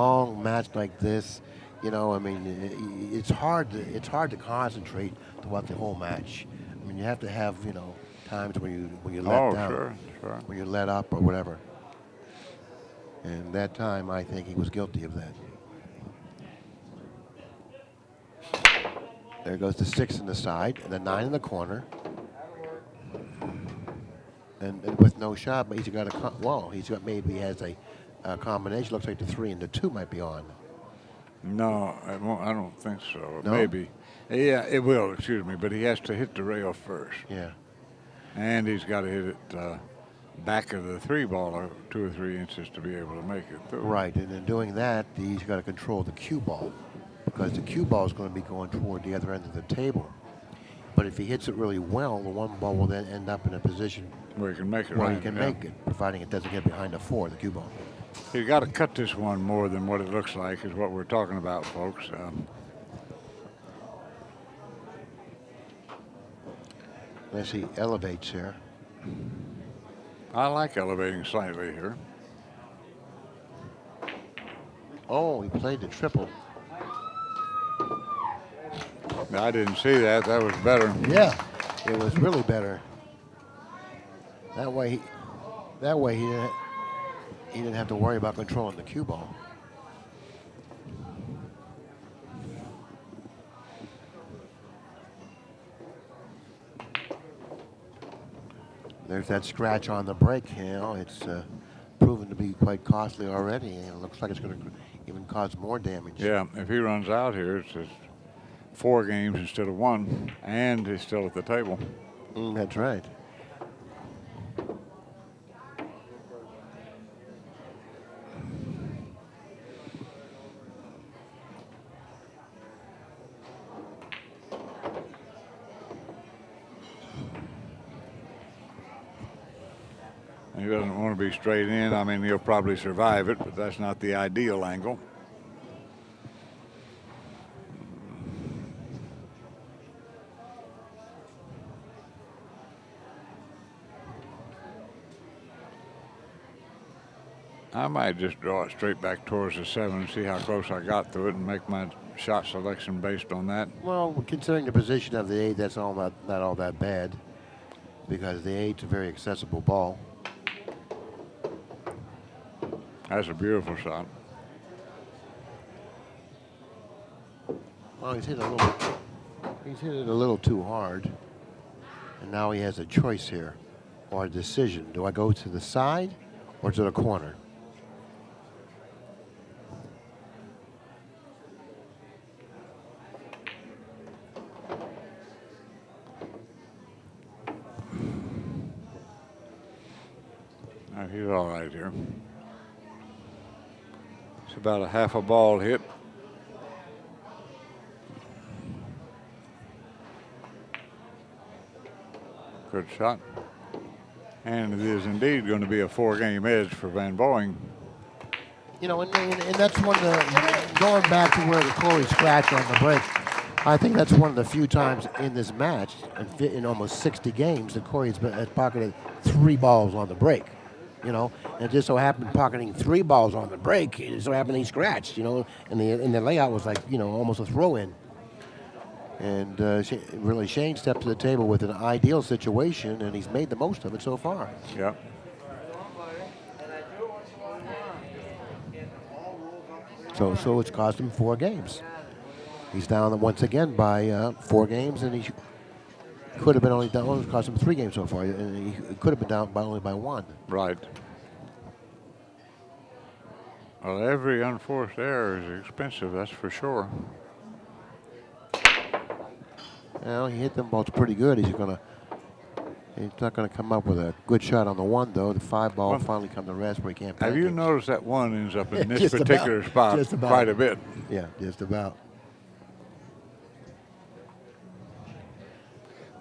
long match like this, you know, I mean, it's hard to concentrate throughout the whole match. I mean, you have to have, you know, times when you let Oh, down, sure, sure. when you let up or whatever. And that time, I think he was guilty of that. There goes the 6 in the side and the 9 in the corner, and with no shot, but he's got well, maybe he has a combination. Looks like the 3 and the 2 might be on. No, I don't think so. No? Maybe. Yeah, it will, excuse me, but he has to hit the rail first. Yeah. And he's got to hit it back of the 3 ball 2 or 3 inches to be able to make it through. Right, and in doing that, he's got to control the cue ball because the cue ball is going to be going toward the other end of the table. But if he hits it really well, the 1 ball will then end up in a position where he can make it. Where right, he can yeah. make it, providing it doesn't get behind the 4, the cue ball. He's got to cut this one more than what it looks like is what we're talking about, folks. As he elevates here. I like elevating slightly here. Oh, he played the triple. I didn't see that. That was better. Yeah, it was really better. That way he didn't have to worry about controlling the cue ball. There's that scratch on the break. You know, it's proven to be quite costly already, and it looks like it's going to even cause more damage. Yeah, if he runs out here, it's just 4 games instead of 1, and he's still at the table. That's right. He doesn't want to be straight in. I mean, he'll probably survive it, but that's not the ideal angle. I might just draw it straight back towards the 7 and see how close I got to it and make my shot selection based on that. Well, considering the position of the 8, that's not all that bad because the 8's a very accessible ball. That's a beautiful shot. Well, he's hit it a little too hard, and now he has a choice here, or a decision. Do I go to the side or to the corner? He's all right here. It's about a half a ball hit. Good shot. And it is indeed going to be a 4-game edge for Van Boeing. You know, and that's one of the, going back to where the Corey scratched on the break, I think that's one of the few times in this match, in almost 60 games, that Corey has pocketed 3 balls on the break. You know, and it just so happened pocketing 3 balls on the break. It just so happened he scratched. You know, and the layout was like, you know, almost a throw-in. And really, Shane stepped to the table with an ideal situation, and he's made the most of it so far. Yeah. So it's cost him 4 games. He's down once again by 4 games, and he could have been only down. Well, it cost him 3 games so far, and he could have been down only by 1. Right. Well, every unforced error is expensive, that's for sure. Well, he hit them balls pretty good. He's not gonna come up with a good shot on the 1 though. The 5 ball finally come to rest where he can't. Have you noticed that 1 ends up in this particular spot quite a bit? Yeah, just about.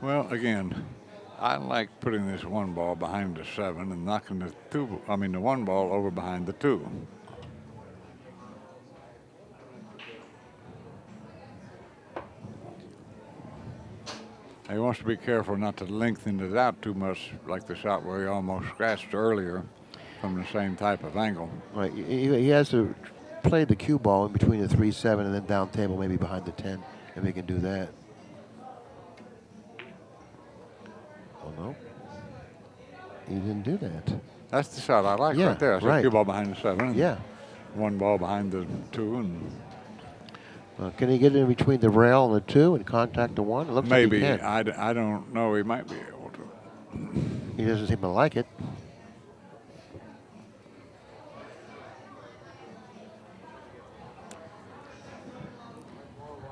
Well, again, I like putting this 1 ball behind the 7 and knocking the 1 ball over behind the 2. He wants to be careful not to lengthen it out too much, like the shot where he almost scratched earlier from the same type of angle. Right, he has to play the cue ball in between the 3-7 and then down table, maybe behind the 10, if he can do that. Oh no, he didn't do that. That's the shot I like right there. I said cue ball behind the 7. And Yeah. 1 ball behind the 2, and Can he get in between the rail and the 2 and contact the 1? It looks maybe. like he can. I don't know. He might be able to. He doesn't seem to like it.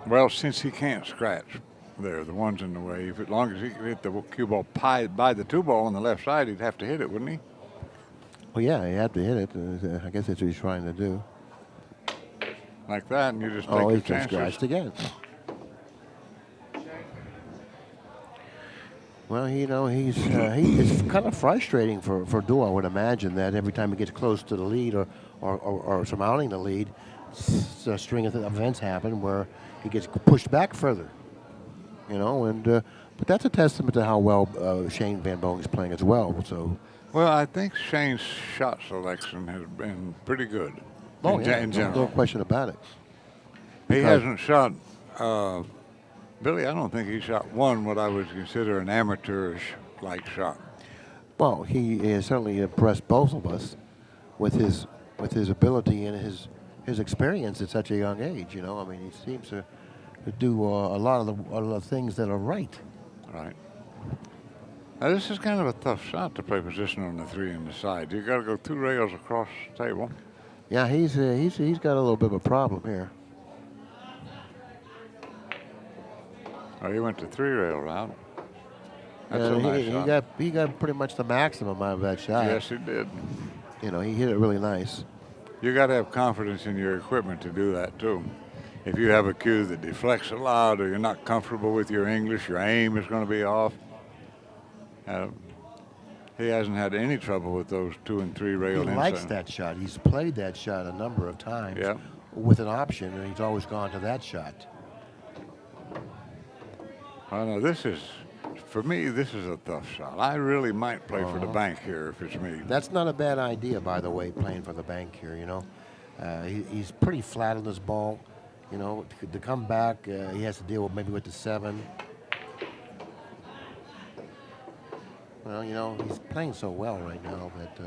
Well, since he can't scratch there, the 1's in the way. If as long as he can hit the cue ball by the 2 ball on the left side, he'd have to hit it, wouldn't he? Well, yeah, he had to hit it. I guess that's what he's trying to do. Like that, and you just take your he chances. scratched again. Well, it's kind of frustrating for DEUEL, I would imagine, that every time he gets close to the lead or surmounting the lead, a string of events happen where he gets pushed back further. But that's a testament to how well Shane Van Boening is playing as well. So. Well, I think Shane's shot selection has been pretty good. In general. No question about it. He hasn't shot, Billy, I don't think he shot what I would consider an amateurish-like shot. Well, he has certainly impressed both of us with his ability and his experience at such a young age. I mean, he seems to do a lot of the things that are right. Right. Now, this is kind of a tough shot to play position on the 3 and the side. You got to go 2 rails across the table. Yeah, he's got a little bit of a problem here. Oh, he went the 3 rail route. That's a nice shot. He got pretty much the maximum out of that shot. Yes, he did. He hit it really nice. You got to have confidence in your equipment to do that too. If you have a cue that deflects a lot, or you're not comfortable with your English, your aim is going to be off. He hasn't had any trouble with those 2 and 3 rail inside. He likes that shot. He's played that shot a number of times Yeah. with an option, and he's always gone to that shot. I know for me, this is a tough shot. I really might play for the bank here if it's me. That's not a bad idea, by the way, playing for the bank here, he's pretty flat on this ball. To come back, he has to deal with the 7. Well, he's playing so well right now that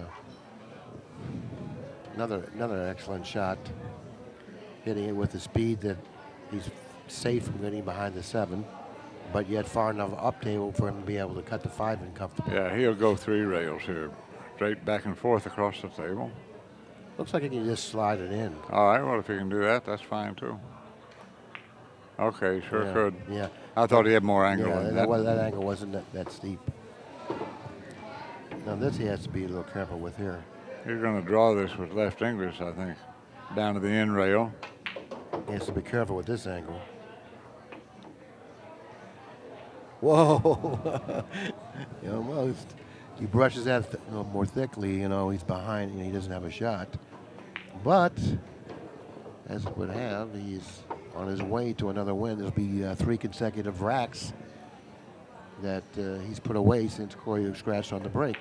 another excellent shot, hitting it with the speed that he's safe from getting behind the 7, but yet far enough up table for him to be able to cut the 5 and comfortably. Yeah, he'll go 3 rails here, straight back and forth across the table. Looks like he can just slide it in. All right, well, if he can do that, that's fine too. Okay, sure could. Yeah. I thought he had more angle than that. That angle wasn't that steep. Now this he has to be a little careful with here. You're going to draw this with left English, I think, down to the end rail. He has to be careful with this angle. Whoa! Almost. He brushes that more thickly. He's behind. He doesn't have a shot. But as it would have, he's on his way to another win. There'll be 3 consecutive racks that he's put away since Corey scratched on the break.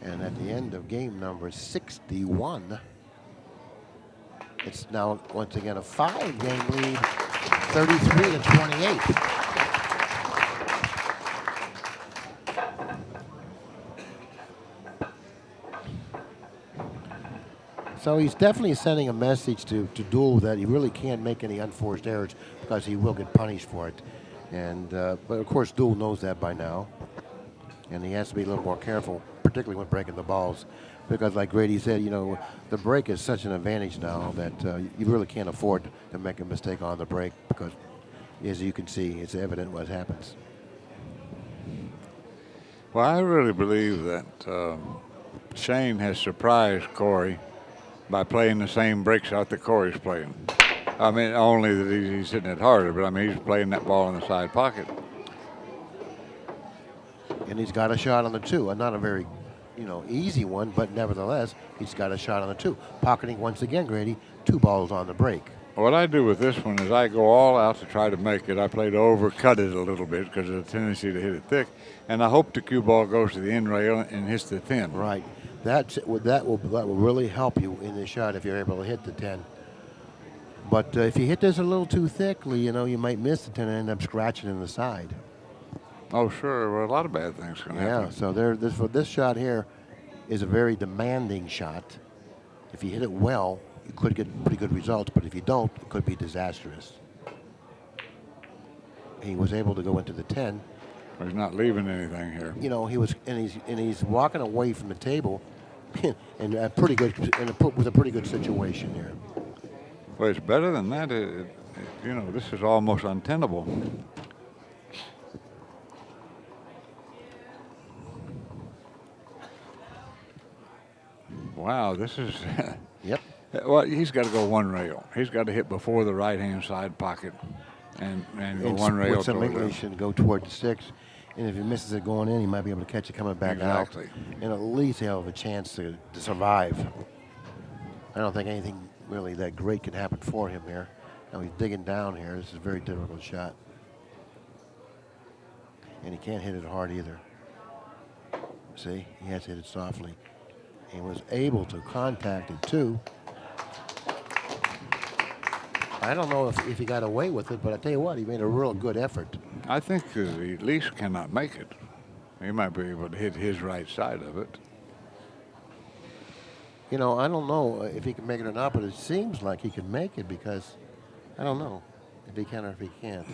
And at the end of game number 61, it's now once again a 5-game lead, 33-28. So he's definitely sending a message to DEUEL that he really can't make any unforced errors because he will get punished for it. And but of course DEUEL knows that by now, and he has to be a little more careful, particularly when breaking the balls, because like Grady said, the break is such an advantage now that you really can't afford to make a mistake on the break because, as you can see, it's evident what happens. Well, I really believe that Shane has surprised Corey by playing the same break shot that Corey's playing. I mean, only that he's hitting it harder, but I mean, he's playing that ball in the side pocket. And he's got a shot on the 2, and not a very, easy one, but nevertheless, he's got a shot on the 2. Pocketing once again, Grady, 2 balls on the break. What I do with this one is I go all out to try to make it. I play to overcut it a little bit because of the tendency to hit it thick, and I hope the cue ball goes to the end rail and hits the 10. Right. That will really help you in the shot if you're able to hit the 10. But if you hit this a little too thickly, you might miss the 10 and end up scratching in the side. Oh, sure. Well, a lot of bad things can happen. Yeah. So this shot here is a very demanding shot. If you hit it well, you could get pretty good results. But if you don't, it could be disastrous. He was able to go into the 10. He's not leaving anything here. He's walking away from the table, and with a pretty good situation here. Well, it's better than that. This is almost untenable. Wow, this is. Yep. Well, he's got to go one rail. He's got to hit before the right-hand side pocket, and go one rail. With some English and go toward the 6. And if he misses it going in, he might be able to catch it coming back out. And at least he'll have a chance to survive. I don't think anything really that great can happen for him here. Now he's digging down here. This is a very difficult shot. And he can't hit it hard either. See, he has to hit it softly. He was able to contact it too. I don't know if he got away with it, but I tell you what, he made a real good effort. I think he at least cannot make it. He might be able to hit his right side of it. I don't know if he can make it or not, but it seems like he can make it because I don't know if he can or if he can't.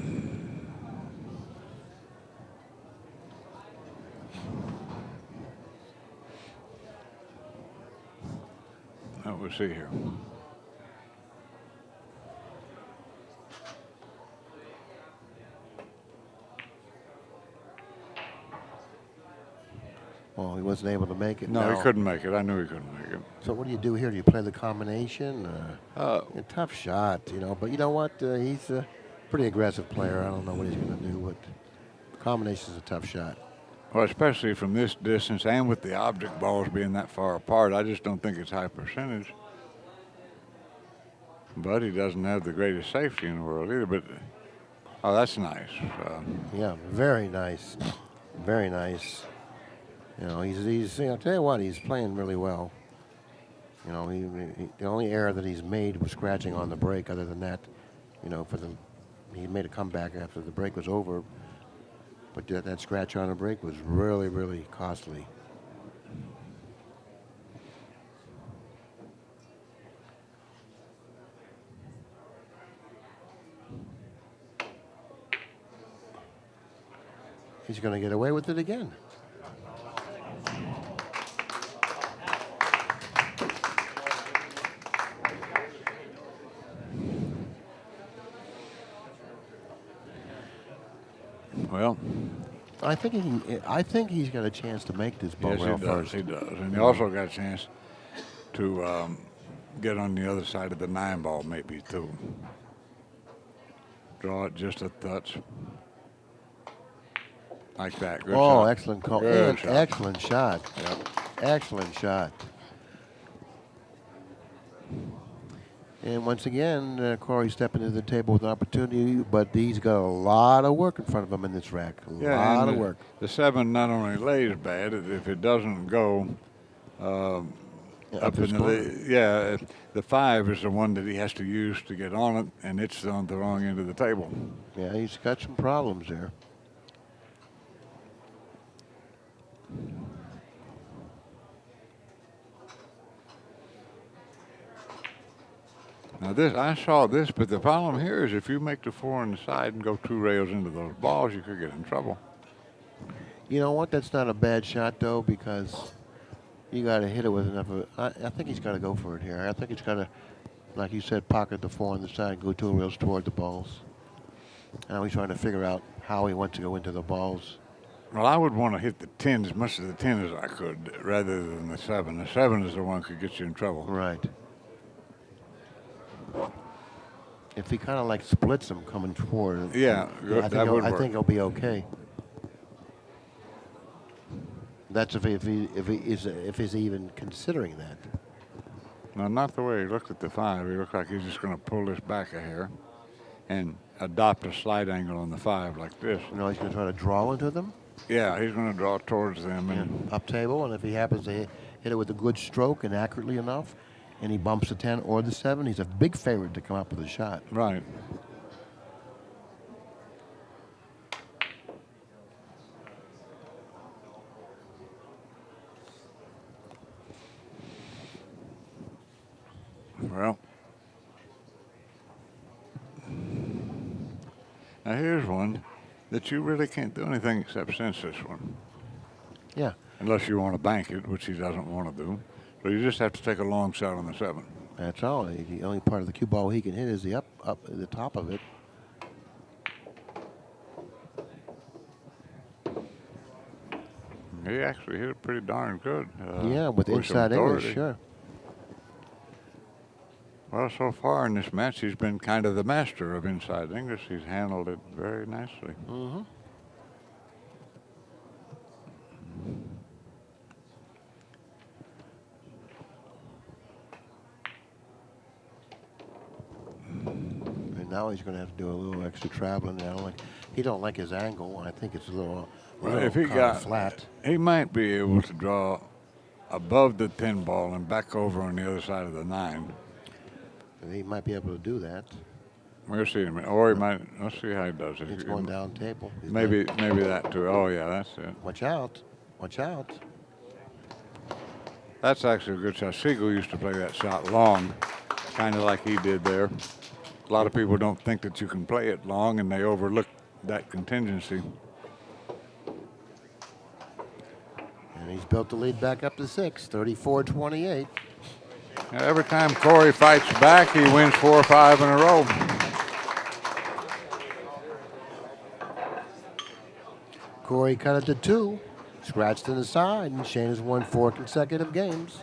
We'll see here. Well, he wasn't able to make it. No, he couldn't make it. I knew he couldn't make it. So what do you do here? Do you play the combination? A tough shot, But you know what? He's a pretty aggressive player. I don't know what he's going to do, but combination is a tough shot. Well, especially from this distance and with the object balls being that far apart, I just don't think it's high percentage. But he doesn't have the greatest safety in the world either. But that's nice. Yeah, very nice, very nice. He's I'll tell you what, he's playing really well. The only error that he's made was scratching on the break. Other than that, he made a comeback after the break was over. But that scratch on the break was really, really costly. He's going to get away with it again. Well, I think he's got a chance to make this ball rail first. He does, and he also got a chance to get on the other side of the 9 ball maybe too. Draw it just a touch, like that. Good shot. Excellent call! Good shot. Excellent shot! Yep. Excellent shot! And once again, Corey stepping to the table with an opportunity, but he's got a lot of work in front of him in this rack. A lot of work. The 7 not only lays bad, if it doesn't go up in the 5 is the one that he has to use to get on it, and it's on the wrong end of the table. Yeah, he's got some problems there. Now I saw this, but the problem here is if you make the 4 on the side and go 2 rails into those balls, you could get in trouble. You know what? That's not a bad shot though, because you got to hit it with enough of it. I think he's got to go for it here. I think he's got to, like you said, pocket the 4 on the side and go 2 rails toward the balls. Now he's trying to figure out how he wants to go into the balls. Well, I would want to hit the 10 as much as the 10 as I could, rather than the 7. The 7 is the one that could get you in trouble. Right. If he kind of like splits them coming forward, yeah, good. I think he'll be okay. That's if he's even considering that. No, not the way he looked at the 5. He looked like he's just going to pull this back a hair and adopt a slight angle on the 5 like this. You know, he's going to try to draw into them. Yeah, he's going to draw towards them. And up table, and if he happens to hit it with a good stroke and accurately enough, and he bumps the 10 or the 7, he's a big favorite to come up with a shot. Right. Well, now here's one that you really can't do anything except sense this one. Yeah. Unless you want to bank it, which he doesn't want to do. So you just have to take a long shot on the 7. That's all. The only part of the cue ball he can hit is the the top of it. He actually hit it pretty darn good. Yeah, with inside English, sure. Well, so far in this match, he's been kind of the master of inside English. He's handled it very nicely. Mm-hmm. And now he's going to have to do a little extra traveling. He don't like his angle. I think it's a little, If he got flat. He might be able to draw above the 10 ball and back over on the other side of the 9. He might be able to do that. We'll see. Or he might. Let's see how he does it. It's going down table. Maybe that too. Oh yeah, that's it. Watch out! Watch out! That's actually a good shot. Siegel used to play that shot long, kind of like he did there. A lot of people don't think that you can play it long, and they overlook that contingency. And he's built the lead back up to 6, 34-28. Every time Corey fights back, he wins 4 or 5 in a row. Corey cut it to 2, scratched to the side, and Shane has won 4 consecutive games.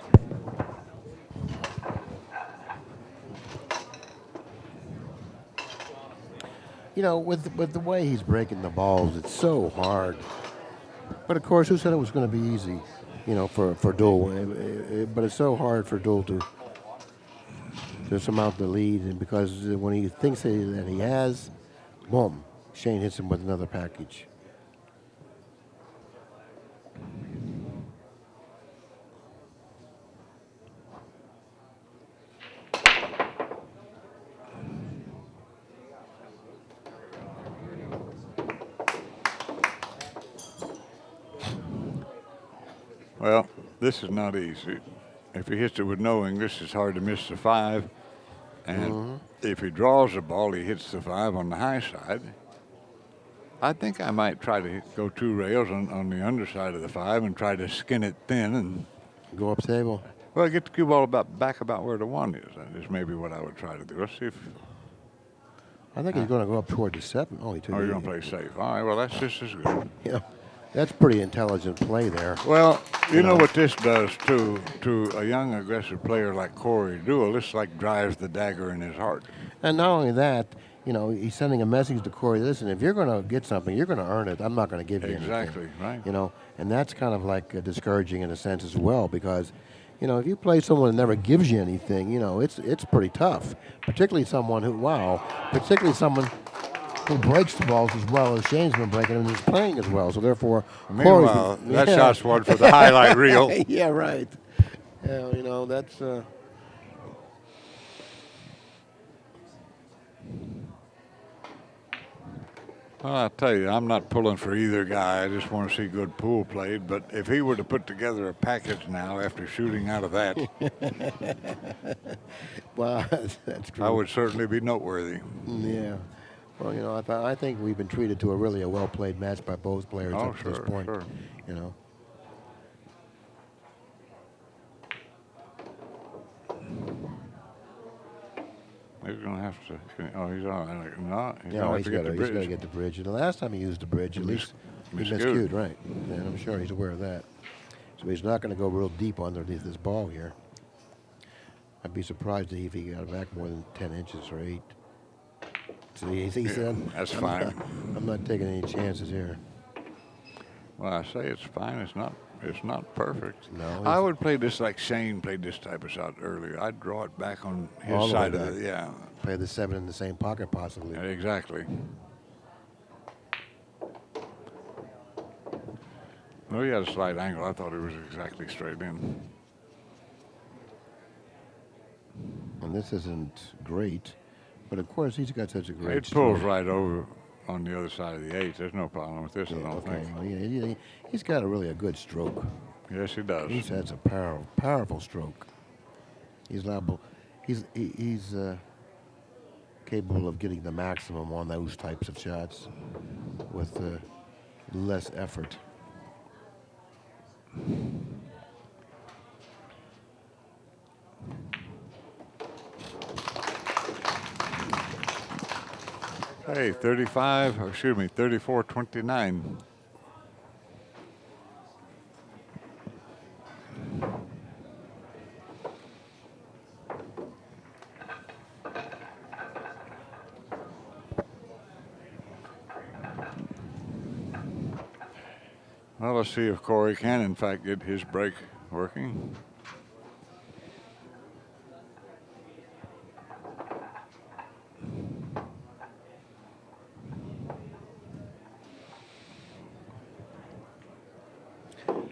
You know, with the way he's breaking the balls, it's so hard. But of course, who said it was going to be easy? You know, for DEUEL, but it's so hard for DEUEL to surmount the lead, and because when he thinks that he has, boom, Shane hits him with another package. Well, this is not easy. If he hits it with no English, it's hard to miss the 5. And if he draws the ball, he hits the 5 on the high side. I think I might try to go 2 rails on the underside of the 5 and try to skin it thin and go up table. Well, get the cue ball back about where the 1 is. That is maybe what I would try to do. Let's see if. I think he's going to go up toward the 7. Oh, you're going to play safe. All right. Well, that's just as good. Yeah. That's pretty intelligent play there. Well, you know what this does to a young aggressive player like Corey DEUEL. This like drives the dagger in his heart. And not only that, you know, he's sending a message to Corey. Listen, if you're going to get something, you're going to earn it. I'm not going to give you anything. Exactly right. You know, and that's kind of like discouraging in a sense as well, because, you know, if you play someone that never gives you anything, you know, it's pretty tough. Particularly someone who breaks the balls as well as Shane's been breaking them and is playing as well. So therefore, meanwhile, that shot's one for the highlight reel. Yeah, right. Yeah, you know, that's. Well, I'll tell you, I'm not pulling for either guy. I just want to see good pool played. But if he were to put together a package now after shooting out of that, well, that's true. I would certainly be noteworthy. Yeah. Well, you know, I think we've been treated to a really well-played match by both players up to this point. Sure. You know. He's going to have to. Oh, he's on. No, he's got to get the bridge. And the last time he used the bridge, at least he miscued, right? And I'm sure he's aware of that. So he's not going to go real deep underneath this ball here. I'd be surprised if he got back more than 10 inches or 8. So he said, that's fine. I'm not taking any chances here. Well, I say it's fine. It's not. It's not perfect. No, I he's would play this like Shane played this type of shot earlier. I'd draw it back on his all the way side of back. the. Yeah, Play the 7 in the same pocket, possibly. exactly. No, he had a slight angle. I thought it was exactly straight in. And this isn't great, but of course he's got such a great It pulls stroke. right over on the other side of the 8. There's no problem with this, I don't Okay, think. well, he's got a really a good stroke. Yes, he does. He's had a powerful stroke. He's liable. He's capable of getting the maximum on those types of shots with less effort. Hey, 35, or excuse me, 34-29. Well, let's see if Corey can, in fact, get his break working.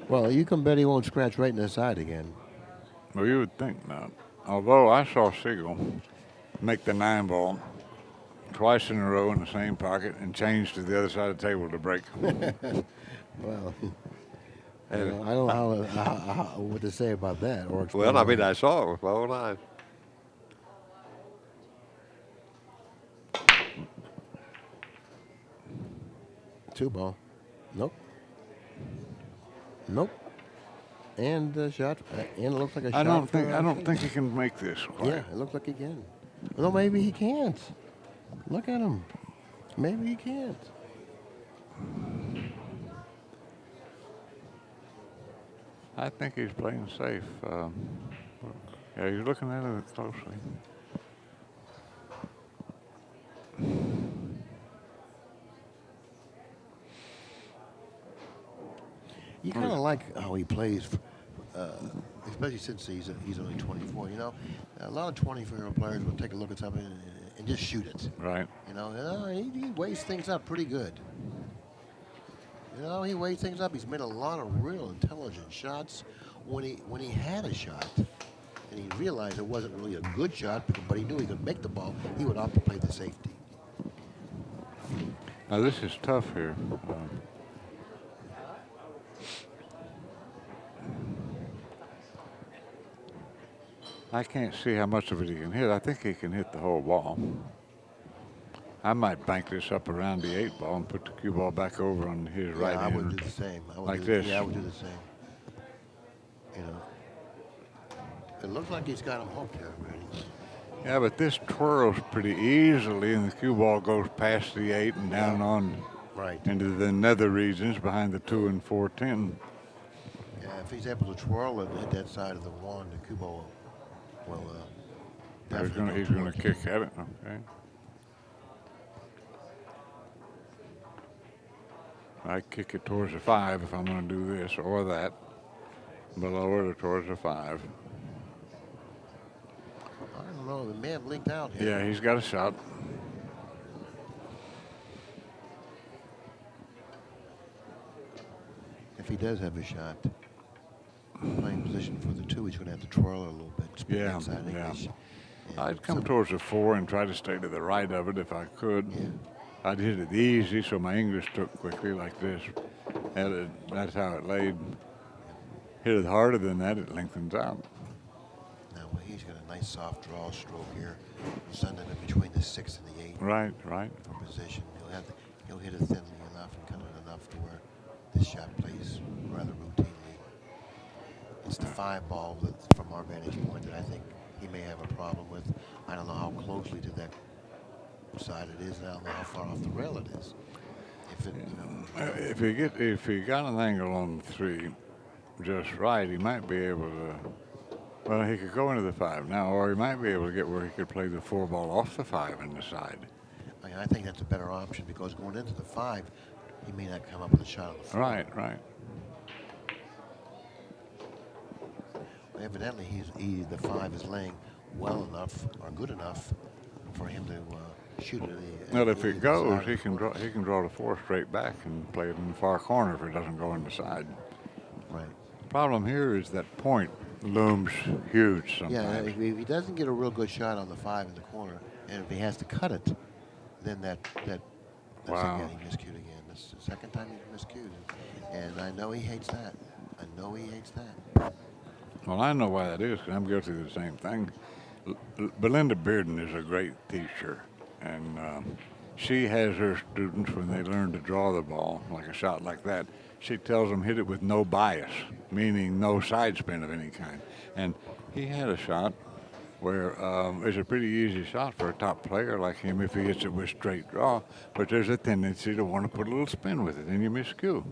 Well, you can bet he won't scratch right in the side again. Well, you would think not. Although I saw Siegel make the 9 ball twice in a row in the same pocket and change to the other side of the table to break. Well, I don't know what to say about that or explain Well, I mean, why. I saw it with my own eyes. Two ball. Nope. Nope. And shot. And it looks like a shot. I don't think he can make this. Quite. Yeah, it looks like he can. No, maybe he can't. Look at him. Maybe he can't. I think he's playing safe. Yeah, he's looking at it closely. You kind of like how he plays, especially since he's only 24. You know, a lot of 24-year-old players will take a look at something and just shoot it. Right. You know, he weighs things up pretty good. You know, he weighs things up. He's made a lot of real intelligent shots. When he had a shot, and he realized it wasn't really a good shot, but he knew he could make the ball, he would opt to play the safety. Now this is tough here. I can't see how much of it he can hit. I think he can hit the whole ball. I might bank this up around the 8 ball and put the cue ball back over on his right I hand. would do the same. Like this. Yeah, I would do the same. You know, it looks like he's got him hooked here already. Yeah, but this twirls pretty easily, and the cue ball goes past the 8 and down on Right. into the nether regions behind the 2 and 4-10. Yeah, if he's able to twirl it at that side of the one, the Kubo will definitely He's going to kick at it. Okay. I kick it towards the 5 if I'm going to do this or that. Below it or towards the 5. I don't know. The man blinked out here. Yeah, he's got a shot. If he does have a shot, playing position for the 2, he's going to have to twirl it a little bit. Spin Yeah, inside yeah. English. I'd come towards the 4 and try to stay to the right of it if I could. Yeah. I'd hit it easy so my English took quickly like this. And that's how it laid. Hit it harder than that, it lengthens out. Now, he's got a nice soft draw stroke here, sending it between the 6 and the 8 Right, right. for position. He'll hit it thinly enough and cut it enough to where this shot plays rather routinely. It's the 5 ball that, from our vantage point, that I think he may have a problem with. I don't know how closely to that side it is, and I don't know how far off the rail it is. If it, If he got an angle on the 3 just right, he might be able to. Well, he could go into the 5 now, or he might be able to get where he could play the 4 ball off the 5 in the side. I think that's a better option, because going into the 5, he may not come up with a shot on the floor. Right, right. Evidently, the 5 is laying well enough or good enough for him to shoot it. Well, if it goes, he can draw the 4 straight back and play it in the far corner if it doesn't go in the side. Right. Problem here is that point looms huge Yeah, sometimes. if he doesn't get a real good shot on the 5 in the corner, and if he has to cut it, then that's Wow. again, he miscued again. That's the second time he's miscued. And I know he hates that. I know he hates that. Well, I know why that is, because I'm guilty of the same thing. Belinda Bearden is a great teacher, and she has her students, when they learn to draw the ball, like a shot like that, she tells them hit it with no bias, meaning no side spin of any kind. And he had a shot where it's a pretty easy shot for a top player like him if he hits it with straight draw, but there's a tendency to want to put a little spin with it, and you miscue.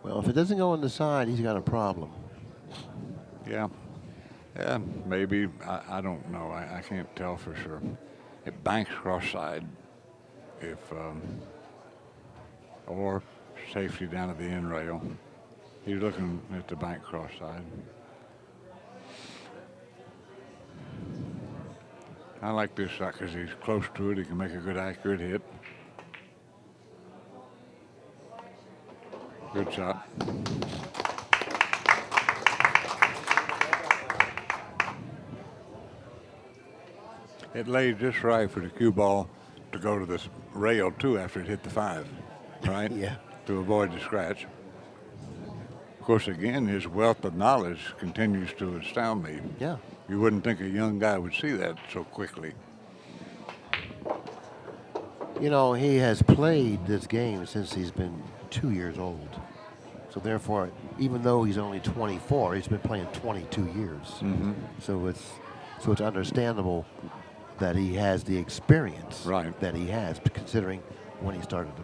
Well, if it doesn't go on the side, he's got a problem. Yeah. Yeah, maybe. I don't know. I can't tell for sure. It banks cross side if or safety down at the end rail. He's looking at the bank cross side. I like this shot because he's close to it. He can make a good accurate hit. Good shot. It laid just right for the cue ball to go to this rail too after it hit the 5, right? Yeah. To avoid the scratch. Of course, again, his wealth of knowledge continues to astound me. Yeah. You wouldn't think a young guy would see that so quickly. You know, he has played this game since he's been 2 years old. So therefore, even though he's only 24, he's been playing 22 years. Mm-hmm. So it's understandable that he has the experience Right. that he has, considering when he started to